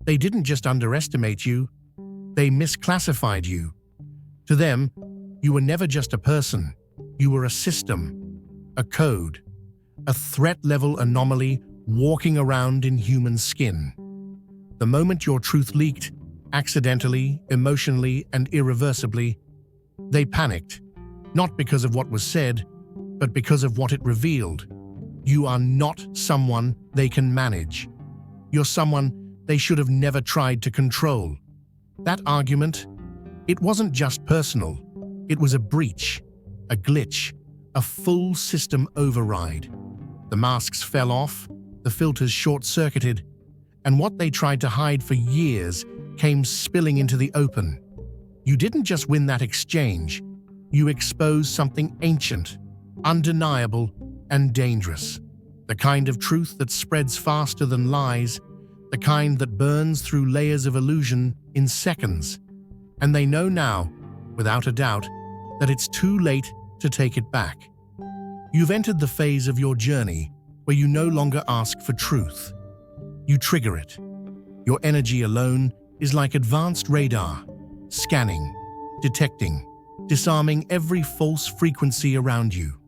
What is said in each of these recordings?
They didn't just underestimate you, they misclassified you. To them, you were never just a person, you were a system, a code, a threat-level anomaly walking around in human skin. The moment your truth leaked, accidentally, emotionally, and irreversibly, they panicked, not because of what was said, but because of what it revealed. You are not someone they can manage. You're someone they should have never tried to control. That argument, it wasn't just personal. It was a breach, a glitch, a full system override. The masks fell off, the filters short-circuited, and what they tried to hide for years came spilling into the open. You didn't just win that exchange, you exposed something ancient, undeniable, and dangerous. The kind of truth that spreads faster than lies, the kind that burns through layers of illusion in seconds. And they know now, without a doubt, that it's too late to take it back. You've entered the phase of your journey where you no longer ask for truth. You trigger it. Your energy alone is like advanced radar, scanning, detecting, disarming every false frequency around you.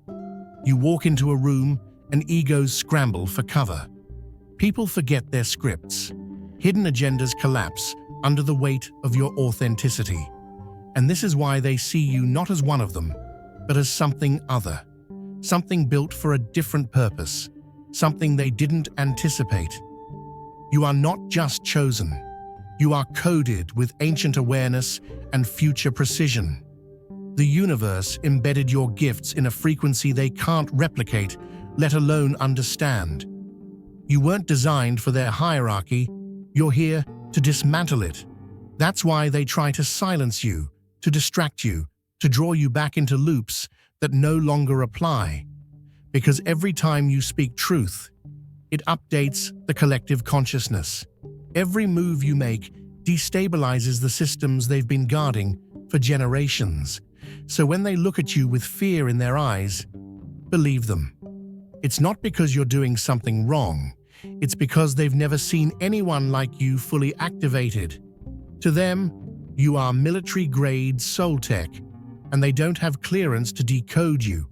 You walk into a room and egos scramble for cover. People forget their scripts. Hidden agendas collapse under the weight of your authenticity. And this is why they see you not as one of them, but as something other. Something built for a different purpose. Something they didn't anticipate. You are not just chosen. You are coded with ancient awareness and future precision. The universe embedded your gifts in a frequency they can't replicate, let alone understand. You weren't designed for their hierarchy. You're here to dismantle it. That's why they try to silence you, to distract you, to draw you back into loops that no longer apply. Because every time you speak truth, it updates the collective consciousness. Every move you make destabilizes the systems they've been guarding for generations. So when they look at you with fear in their eyes, believe them. It's not because you're doing something wrong. It's because they've never seen anyone like you fully activated. To them, you are military-grade soul tech, and they don't have clearance to decode you.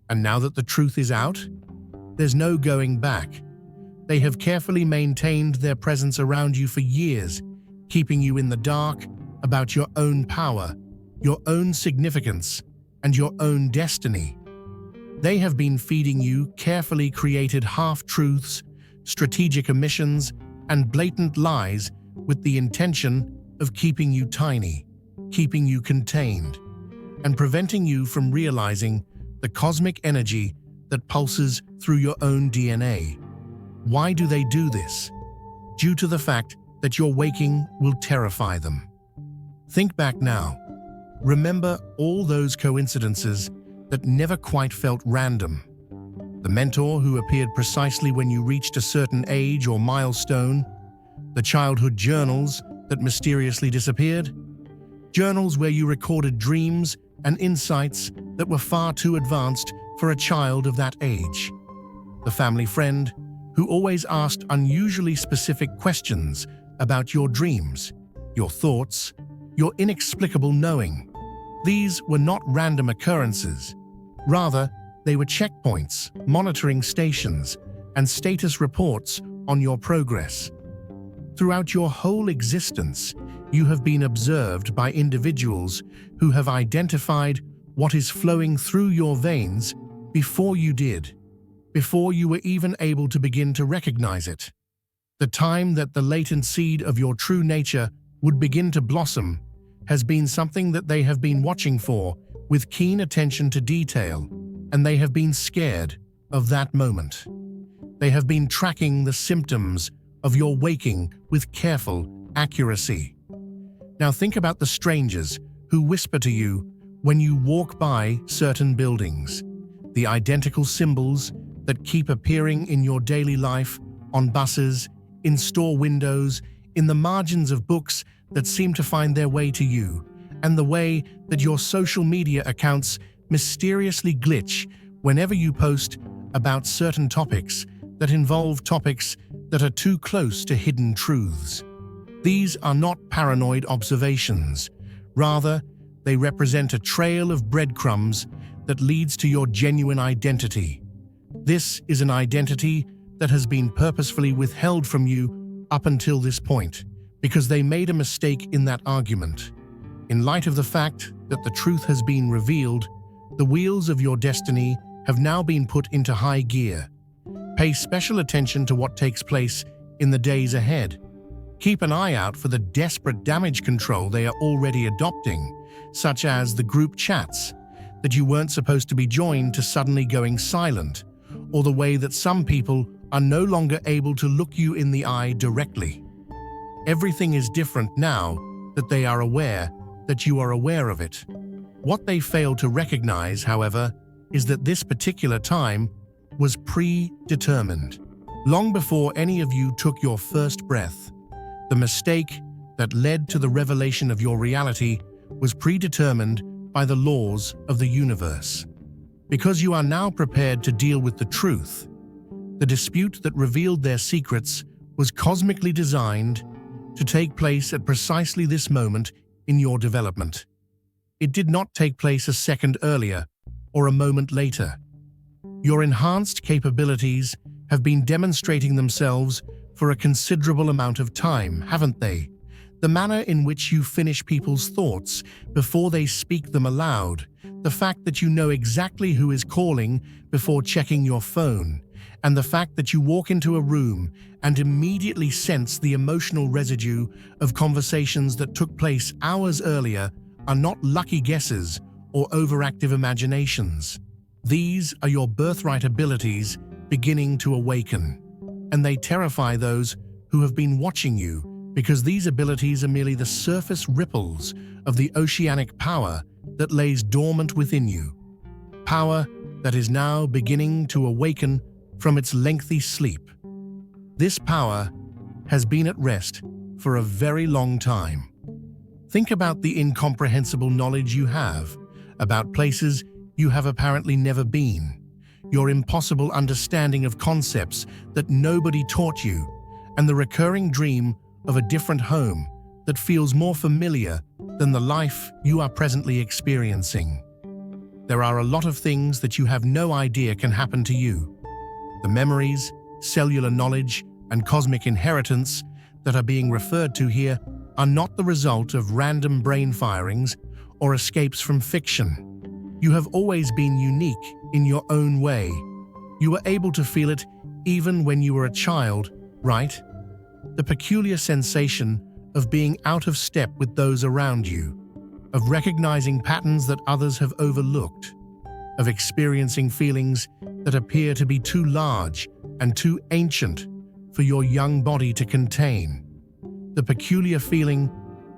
And now that the truth is out, there's no going back. They have carefully maintained their presence around you for years, keeping you in the dark about your own power, your own significance, and your own destiny. They have been feeding you carefully created half-truths, strategic omissions, and blatant lies with the intention of keeping you tiny, keeping you contained, and preventing you from realizing the cosmic energy that pulses through your own DNA. Why do they do this? Due to the fact that your waking will terrify them. Think back now. Remember all those coincidences that never quite felt random. The mentor who appeared precisely when you reached a certain age or milestone. The childhood journals that mysteriously disappeared. Journals where you recorded dreams and insights that were far too advanced for a child of that age. The family friend who always asked unusually specific questions about your dreams, your thoughts, your inexplicable knowing. These were not random occurrences. Rather, they were checkpoints, monitoring stations, and status reports on your progress. Throughout your whole existence, you have been observed by individuals who have identified what is flowing through your veins before you did, before you were even able to begin to recognize it. The time that the latent seed of your true nature would begin to blossom has been something that they have been watching for with keen attention to detail, and they have been scared of that moment. They have been tracking the symptoms of your waking with careful accuracy. Now think about the strangers who whisper to you when you walk by certain buildings, the identical symbols that keep appearing in your daily life, on buses, in store windows, in the margins of books that seem to find their way to you, and the way that your social media accounts mysteriously glitch whenever you post about certain topics that involve topics that are too close to hidden truths. These are not paranoid observations. Rather, they represent a trail of breadcrumbs that leads to your genuine identity. This is an identity that has been purposefully withheld from you up until this point, because they made a mistake in that argument. In light of the fact that the truth has been revealed, the wheels of your destiny have now been put into high gear. Pay special attention to what takes place in the days ahead. Keep an eye out for the desperate damage control they are already adopting, such as the group chats that you weren't supposed to be joined to suddenly going silent, or the way that some people are no longer able to look you in the eye directly. Everything is different now that they are aware that you are aware of it. What they fail to recognize, however, is that this particular time was predetermined. Long before any of you took your first breath, the mistake that led to the revelation of your reality was predetermined by the laws of the universe. Because you are now prepared to deal with the truth, the dispute that revealed their secrets was cosmically designed to take place at precisely this moment in your development. It did not take place a second earlier or a moment later. Your enhanced capabilities have been demonstrating themselves for a considerable amount of time, haven't they? The manner in which you finish people's thoughts before they speak them aloud, the fact that you know exactly who is calling before checking your phone, and the fact that you walk into a room and immediately sense the emotional residue of conversations that took place hours earlier are not lucky guesses or overactive imaginations. These are your birthright abilities beginning to awaken, and they terrify those who have been watching you, because these abilities are merely the surface ripples of the oceanic power that lays dormant within you. Power that is now beginning to awaken from its lengthy sleep. This power has been at rest for a very long time. Think about the incomprehensible knowledge you have about places you have apparently never been, your impossible understanding of concepts that nobody taught you, and the recurring dream of a different home that feels more familiar than the life you are presently experiencing. There are a lot of things that you have no idea can happen to you. The memories, cellular knowledge, and cosmic inheritance that are being referred to here are not the result of random brain firings or escapes from fiction. You have always been unique in your own way. You were able to feel it even when you were a child, right? The peculiar sensation of being out of step with those around you, of recognizing patterns that others have overlooked, of experiencing feelings that appear to be too large and too ancient for your young body to contain. The peculiar feeling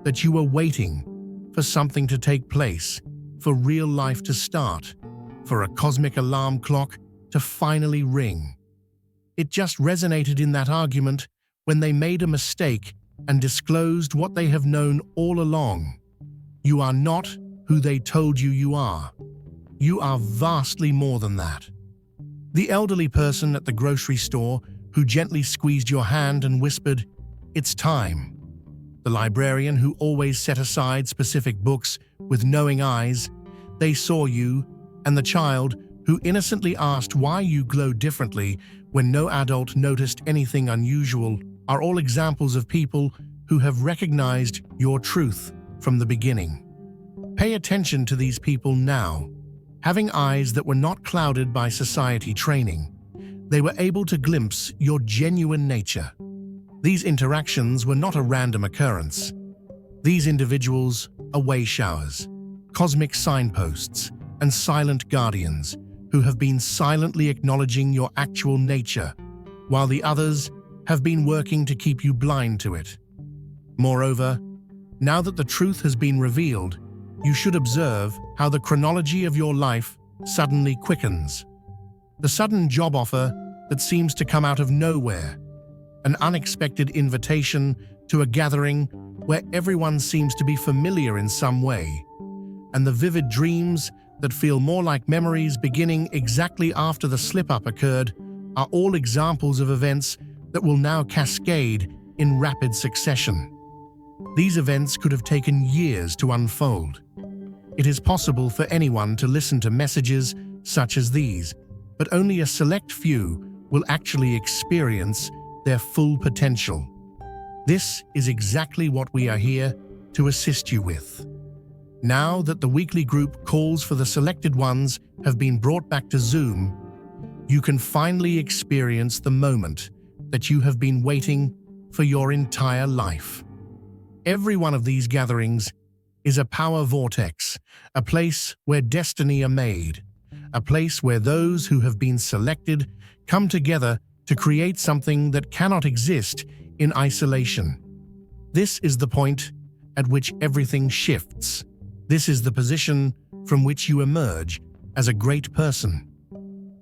that you were waiting for something to take place, for real life to start, for a cosmic alarm clock to finally ring. It just resonated in that argument when they made a mistake and disclosed what they have known all along. You are not who they told you you are. You are vastly more than that. The elderly person at the grocery store who gently squeezed your hand and whispered, "It's time." The librarian who always set aside specific books with knowing eyes, they saw you, and the child who innocently asked why you glowed differently when no adult noticed anything unusual, are all examples of people who have recognized your truth from the beginning. Pay attention to these people now. Having eyes that were not clouded by society training, they were able to glimpse your genuine nature. These interactions were not a random occurrence. These individuals are way showers, cosmic signposts, and silent guardians who have been silently acknowledging your actual nature, while the others have been working to keep you blind to it. Moreover, now that the truth has been revealed, you should observe how the chronology of your life suddenly quickens. The sudden job offer that seems to come out of nowhere, an unexpected invitation to a gathering where everyone seems to be familiar in some way, and the vivid dreams that feel more like memories beginning exactly after the slip-up occurred are all examples of events that will now cascade in rapid succession. These events could have taken years to unfold. It is possible for anyone to listen to messages such as these, but only a select few will actually experience their full potential. This is exactly what we are here to assist you with. Now that the weekly group calls for the selected ones have been brought back to Zoom, you can finally experience the moment that you have been waiting for your entire life. Every one of these gatherings is a power vortex, a place where destiny are made, a place where those who have been selected come together to create something that cannot exist in isolation. This is the point at which everything shifts. This is the position from which you emerge as a great person.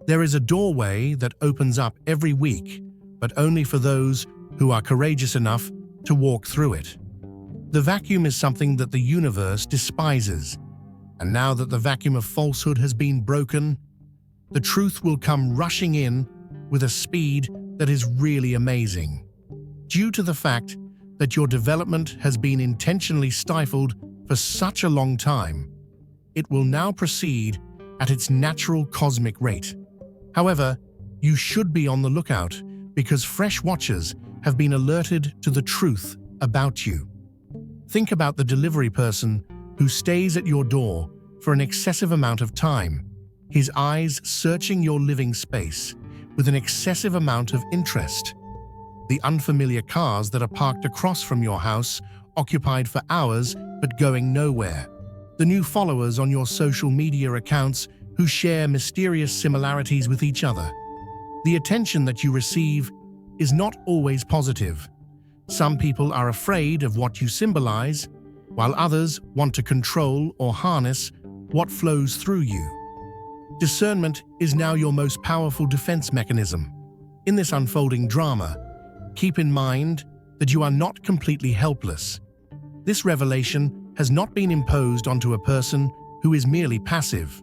There is a doorway that opens up every week, but only for those who are courageous enough to walk through it. The vacuum is something that the universe despises, and now that the vacuum of falsehood has been broken, the truth will come rushing in with a speed that is really amazing. Due to the fact that your development has been intentionally stifled for such a long time, it will now proceed at its natural cosmic rate. However, you should be on the lookout because fresh watchers have been alerted to the truth about you. Think about the delivery person who stays at your door for an excessive amount of time, his eyes searching your living space with an excessive amount of interest. The unfamiliar cars that are parked across from your house, occupied for hours but going nowhere. The new followers on your social media accounts who share mysterious similarities with each other. The attention that you receive is not always positive. Some people are afraid of what you symbolize, while others want to control or harness what flows through you. Discernment is now your most powerful defense mechanism. In this unfolding drama, keep in mind that you are not completely helpless. This revelation has not been imposed onto a person who is merely passive.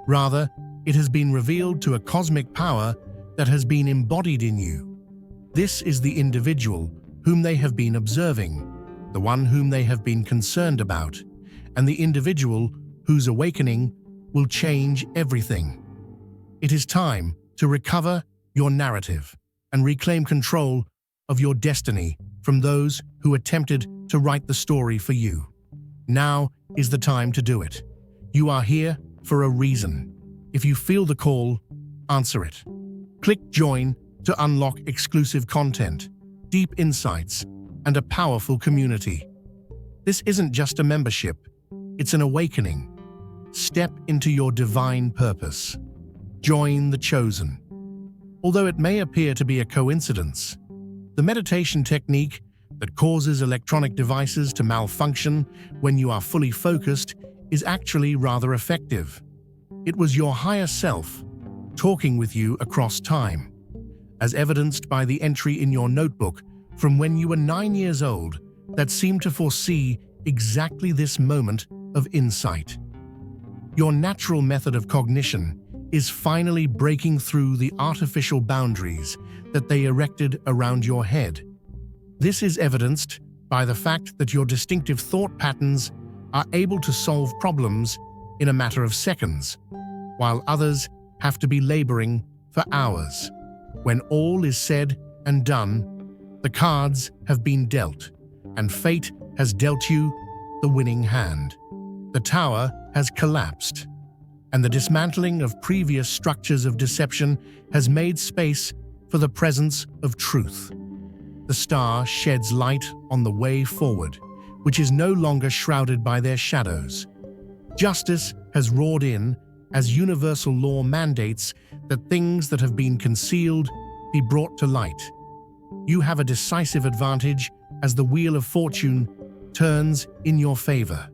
Rather, it has been revealed to a cosmic power that has been embodied in you. This is the individual whom they have been observing, the one whom they have been concerned about, and the individual whose awakening will change everything. It is time to recover your narrative and reclaim control of your destiny from those who attempted to write the story for you. Now is the time to do it. You are here for a reason. If you feel the call, answer it. Click join to unlock exclusive content, deep insights, and a powerful community. This isn't just a membership, it's an awakening. Step into your divine purpose. Join the chosen. Although it may appear to be a coincidence, the meditation technique that causes electronic devices to malfunction when you are fully focused is actually rather effective. It was your higher self talking with you across time, as evidenced by the entry in your notebook from when you were 9 years old that seemed to foresee exactly this moment of insight. Your natural method of cognition is finally breaking through the artificial boundaries that they erected around your head. This is evidenced by the fact that your distinctive thought patterns are able to solve problems in a matter of seconds, while others have to be laboring for hours. When all is said and done, the cards have been dealt, and fate has dealt you the winning hand. The tower has collapsed, and the dismantling of previous structures of deception has made space for the presence of truth. The star sheds light on the way forward, which is no longer shrouded by their shadows. Justice has roared in as universal law mandates that things that have been concealed be brought to light. You have a decisive advantage as the wheel of fortune turns in your favor.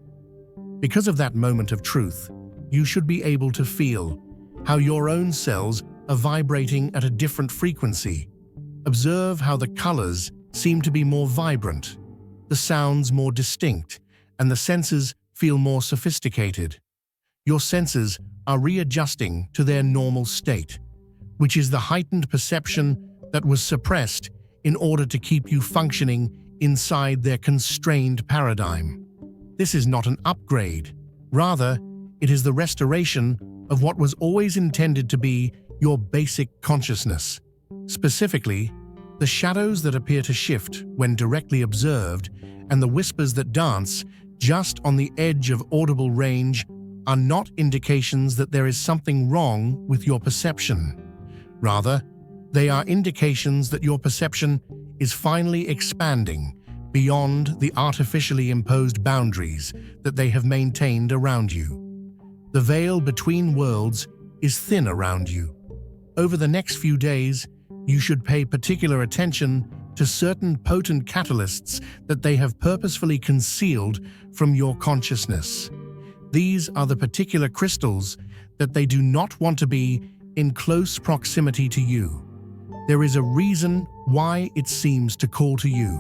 Because of that moment of truth, you should be able to feel how your own cells are vibrating at a different frequency. Observe how the colors seem to be more vibrant, the sounds more distinct, and the senses feel more sophisticated. Your senses are readjusting to their normal state, which is the heightened perception that was suppressed in order to keep you functioning inside their constrained paradigm. This is not an upgrade. Rather, it is the restoration of what was always intended to be your basic consciousness. Specifically, the shadows that appear to shift when directly observed and the whispers that dance just on the edge of audible range are not indications that there is something wrong with your perception. Rather, they are indications that your perception is finally expanding beyond the artificially imposed boundaries that they have maintained around you. The veil between worlds is thin around you. Over the next few days, you should pay particular attention to certain potent catalysts that they have purposefully concealed from your consciousness. These are the particular crystals that they do not want to be in close proximity to you. There is a reason why it seems to call to you,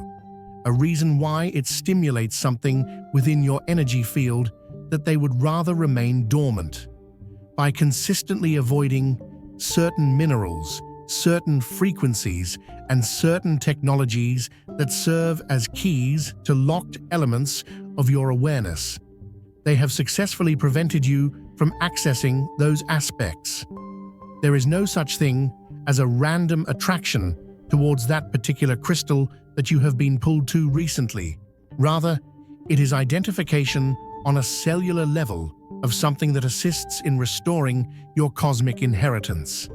a reason why it stimulates something within your energy field that they would rather remain dormant. By consistently avoiding certain minerals, certain frequencies, and certain technologies that serve as keys to locked elements of your awareness, they have successfully prevented you from accessing those aspects. There is no such thing as a random attraction towards that particular crystal that you have been pulled to recently. Rather, it is identification on a cellular level of something that assists in restoring your cosmic inheritance.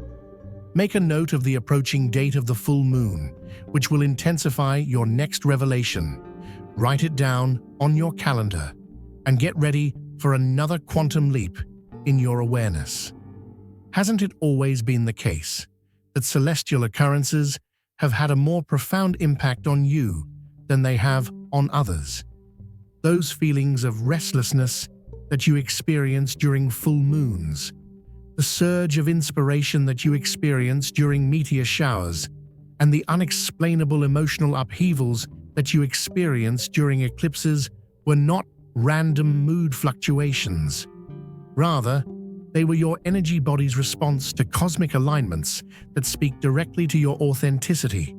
Make a note of the approaching date of the full moon, which will intensify your next revelation. Write it down on your calendar and get ready for another quantum leap in your awareness. Hasn't it always been the case that celestial occurrences have had a more profound impact on you than they have on others? Those feelings of restlessness that you experience during full moons, the surge of inspiration that you experience during meteor showers, and the unexplainable emotional upheavals that you experience during eclipses were not random mood fluctuations. Rather, they were your energy body's response to cosmic alignments that speak directly to your authenticity.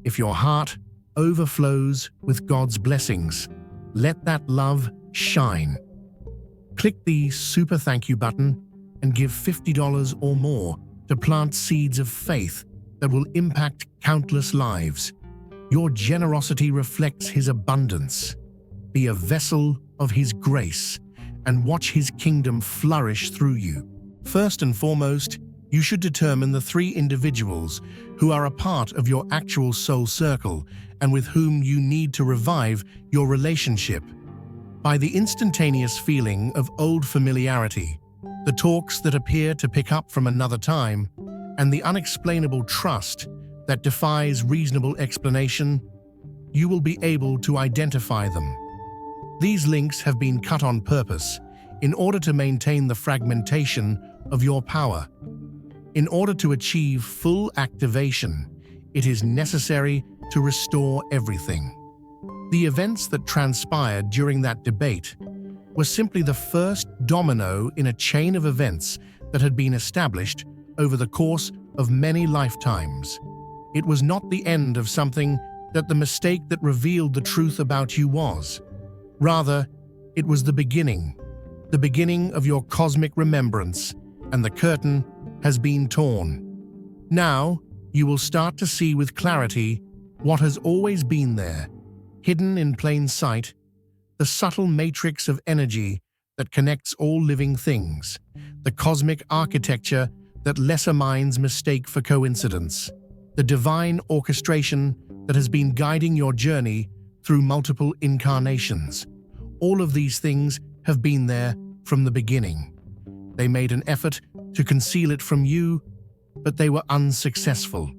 If your heart overflows with God's blessings, let that love shine. Click the Super Thank You button and give $50 or more to plant seeds of faith that will impact countless lives. Your generosity reflects His abundance. Be a vessel of His grace and watch His kingdom flourish through you. First and foremost, you should determine the 3 individuals who are a part of your actual soul circle and with whom you need to revive your relationship. By the instantaneous feeling of old familiarity, the talks that appear to pick up from another time, and the unexplainable trust that defies reasonable explanation, you will be able to identify them. These links have been cut on purpose in order to maintain the fragmentation of your power. In order to achieve full activation, it is necessary to restore everything. The events that transpired during that debate were simply the first domino in a chain of events that had been established over the course of many lifetimes. It was not the end of something that the mistake that revealed the truth about you was. Rather, it was the beginning of your cosmic remembrance, and the curtain has been torn. Now, you will start to see with clarity what has always been there, hidden in plain sight, the subtle matrix of energy that connects all living things, the cosmic architecture that lesser minds mistake for coincidence, the divine orchestration that has been guiding your journey through multiple incarnations. All of these things have been there from the beginning. They made an effort to conceal it from you, but they were unsuccessful.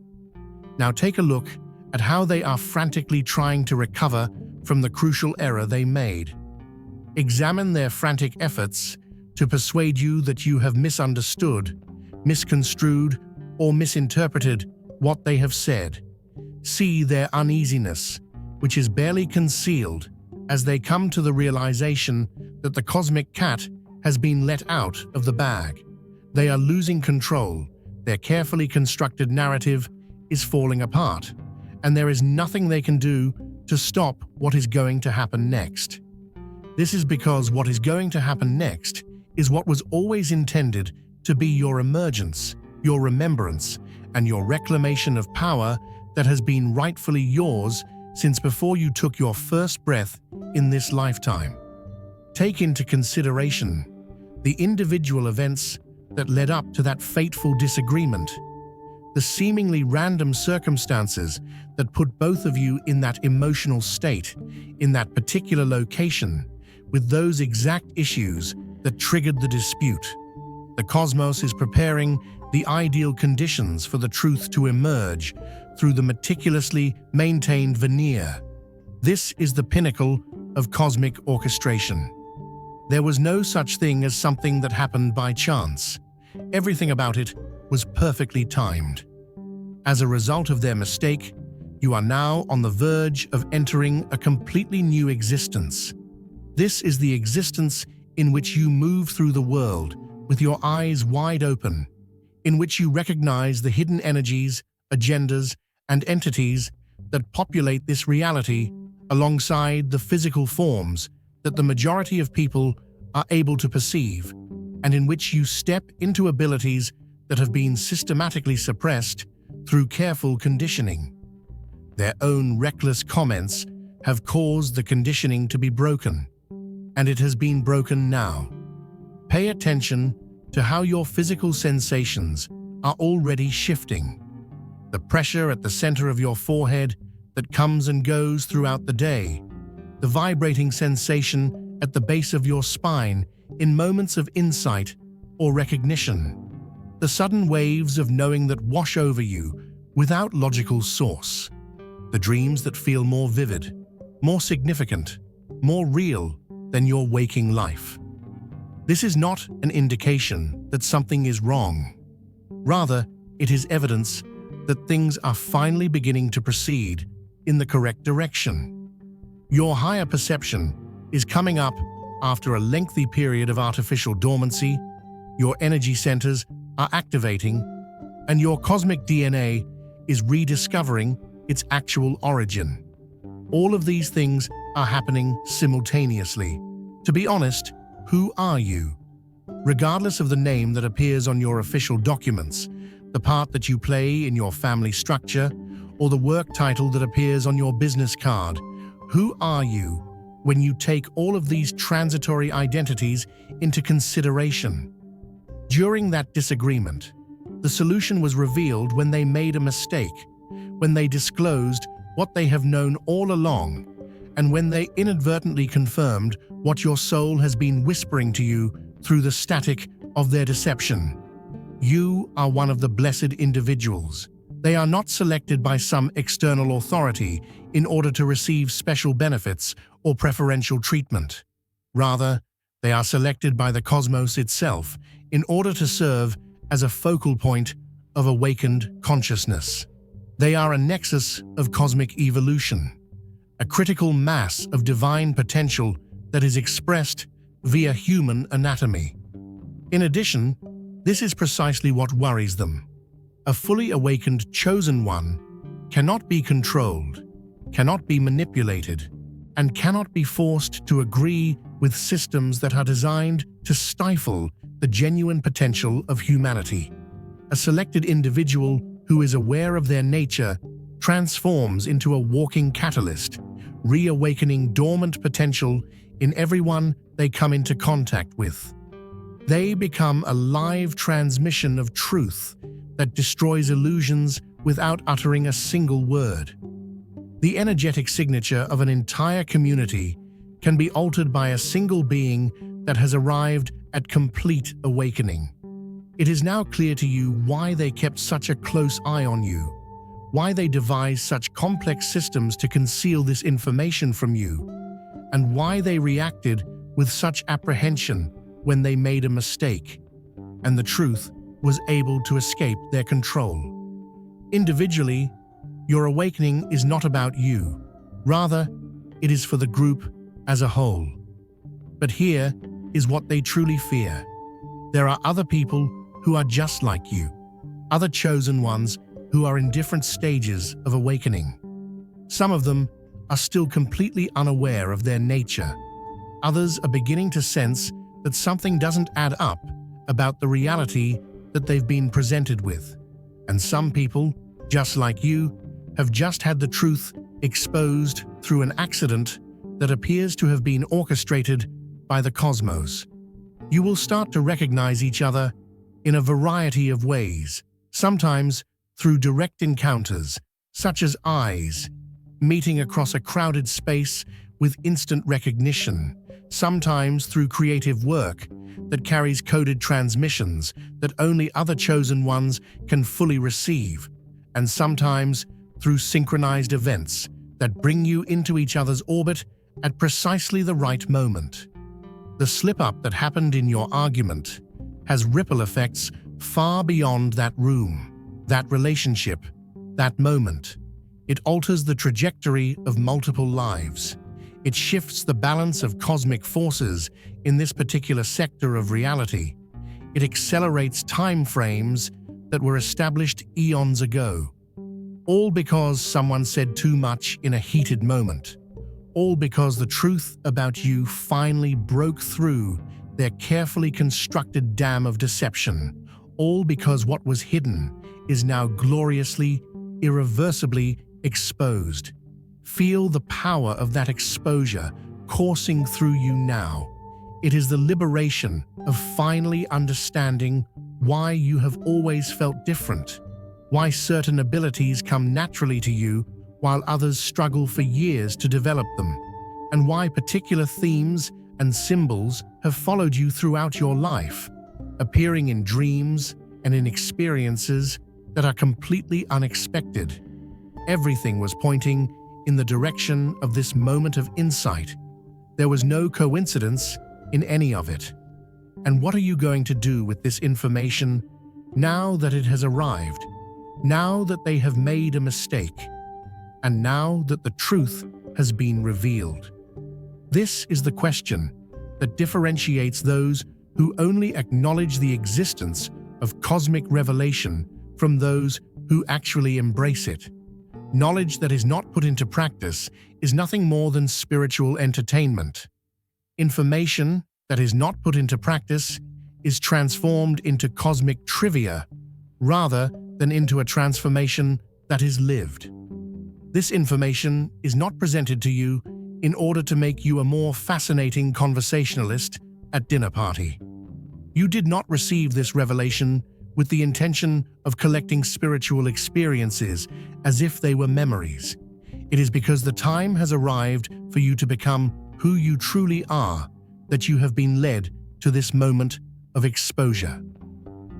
Now take a look at how they are frantically trying to recover from the crucial error they made. Examine their frantic efforts to persuade you that you have misunderstood, misconstrued, or misinterpreted what they have said. See their uneasiness, which is barely concealed, as they come to the realization that the cosmic cat has been let out of the bag. They are losing control, their carefully constructed narrative is falling apart, and there is nothing they can do to stop what is going to happen next. This is because what is going to happen next is what was always intended to be your emergence, your remembrance, and your reclamation of power that has been rightfully yours since before you took your first breath in this lifetime. Take into consideration the individual events that led up to that fateful disagreement, the seemingly random circumstances that put both of you in that emotional state, in that particular location, with those exact issues that triggered the dispute. The cosmos is preparing the ideal conditions for the truth to emerge through the meticulously maintained veneer. This is the pinnacle of cosmic orchestration. There was no such thing as something that happened by chance. Everything about it was perfectly timed. As a result of their mistake, you are now on the verge of entering a completely new existence. This is the existence in which you move through the world with your eyes wide open, in which you recognize the hidden energies, agendas, and entities that populate this reality alongside the physical forms that the majority of people are able to perceive, and in which you step into abilities that have been systematically suppressed through careful conditioning. Their own reckless comments have caused the conditioning to be broken, and it has been broken now. Pay attention to how your physical sensations are already shifting. The pressure at the center of your forehead that comes and goes throughout the day, the vibrating sensation at the base of your spine in moments of insight or recognition, the sudden waves of knowing that wash over you without logical source, the dreams that feel more vivid, more significant, more real than your waking life. This is not an indication that something is wrong. Rather, it is evidence that things are finally beginning to proceed in the correct direction. Your higher perception is coming up after a lengthy period of artificial dormancy, your energy centers are activating, and your cosmic DNA is rediscovering its actual origin. All of these things are happening simultaneously. To be honest, who are you? Regardless of the name that appears on your official documents, the part that you play in your family structure, or the work title that appears on your business card, who are you when you take all of these transitory identities into consideration? During that disagreement, the solution was revealed when they made a mistake, when they disclosed what they have known all along, and when they inadvertently confirmed what your soul has been whispering to you through the static of their deception. You are one of the blessed individuals. They are not selected by some external authority in order to receive special benefits or preferential treatment. Rather, they are selected by the cosmos itself in order to serve as a focal point of awakened consciousness. They are a nexus of cosmic evolution, a critical mass of divine potential that is expressed via human anatomy. In addition, this is precisely what worries them. A fully awakened chosen one cannot be controlled, cannot be manipulated, and cannot be forced to agree with systems that are designed to stifle the genuine potential of humanity. A selected individual who is aware of their nature transforms into a walking catalyst, reawakening dormant potential in everyone they come into contact with. They become a live transmission of truth that destroys illusions without uttering a single word. The energetic signature of an entire community can be altered by a single being that has arrived at complete awakening. It is now clear to you why they kept such a close eye on you, why they devised such complex systems to conceal this information from you, and why they reacted with such apprehension when they made a mistake, and the truth was able to escape their control. Individually, your awakening is not about you. Rather, it is for the group as a whole. But here is what they truly fear. There are other people who are just like you, other chosen ones who are in different stages of awakening. Some of them are still completely unaware of their nature. Others are beginning to sense that something doesn't add up about the reality that they've been presented with. And some people, just like you, have just had the truth exposed through an accident that appears to have been orchestrated by the cosmos. You will start to recognize each other in a variety of ways, sometimes through direct encounters, such as eyes meeting across a crowded space with instant recognition, sometimes through creative work that carries coded transmissions that only other chosen ones can fully receive, and sometimes through synchronized events that bring you into each other's orbit at precisely the right moment. The slip-up that happened in your argument has ripple effects far beyond that room, that relationship, that moment. It alters the trajectory of multiple lives. It shifts the balance of cosmic forces in this particular sector of reality. It accelerates time frames that were established eons ago. All because someone said too much in a heated moment. All because the truth about you finally broke through their carefully constructed dam of deception. All because what was hidden is now gloriously, irreversibly exposed. Feel the power of that exposure coursing through you now. It is the liberation of finally understanding why you have always felt different, why certain abilities come naturally to you while others struggle for years to develop them, and why particular themes and symbols have followed you throughout your life, appearing in dreams and in experiences that are completely unexpected. Everything was pointing in the direction of this moment of insight. There was no coincidence in any of it. And what are you going to do with this information now that it has arrived? Now that they have made a mistake? And now that the truth has been revealed? This is the question that differentiates those who only acknowledge the existence of cosmic revelation from those who actually embrace it. Knowledge that is not put into practice is nothing more than spiritual entertainment. Information that is not put into practice is transformed into cosmic trivia rather than into a transformation that is lived. This information is not presented to you in order to make you a more fascinating conversationalist at dinner party. You did not receive this revelation with the intention of collecting spiritual experiences as if they were memories. It is because the time has arrived for you to become who you truly are that you have been led to this moment of exposure.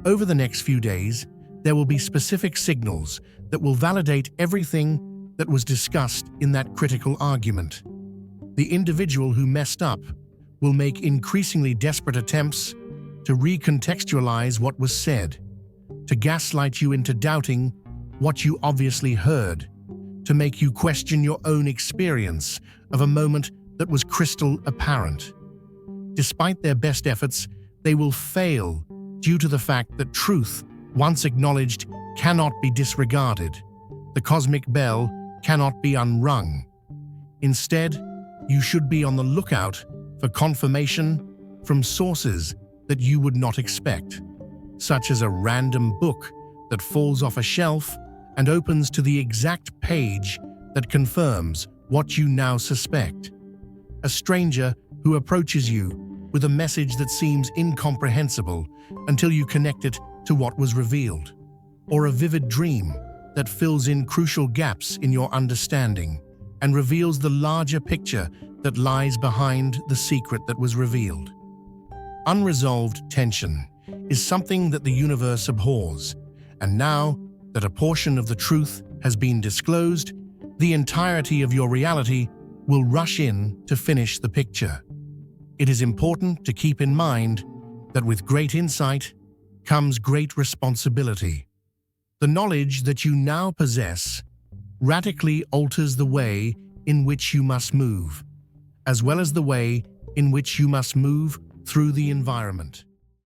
Over the next few days, there will be specific signals that will validate everything that was discussed in that critical argument. The individual who messed up will make increasingly desperate attempts to recontextualize what was said, to gaslight you into doubting what you obviously heard, to make you question your own experience of a moment that was crystal apparent. Despite their best efforts, they will fail due to the fact that truth, once acknowledged, cannot be disregarded. The cosmic bell cannot be unrung. Instead, you should be on the lookout for confirmation from sources that you would not expect, such as a random book that falls off a shelf and opens to the exact page that confirms what you now suspect. A stranger who approaches you with a message that seems incomprehensible until you connect it to what was revealed, or a vivid dream that fills in crucial gaps in your understanding and reveals the larger picture that lies behind the secret that was revealed. Unresolved tension is something that the universe abhors, and now that a portion of the truth has been disclosed, the entirety of your reality will rush in to finish the picture. It is important to keep in mind that with great insight comes great responsibility. The knowledge that you now possess radically alters the way in which you must move, as well as the way in which you must move through the environment.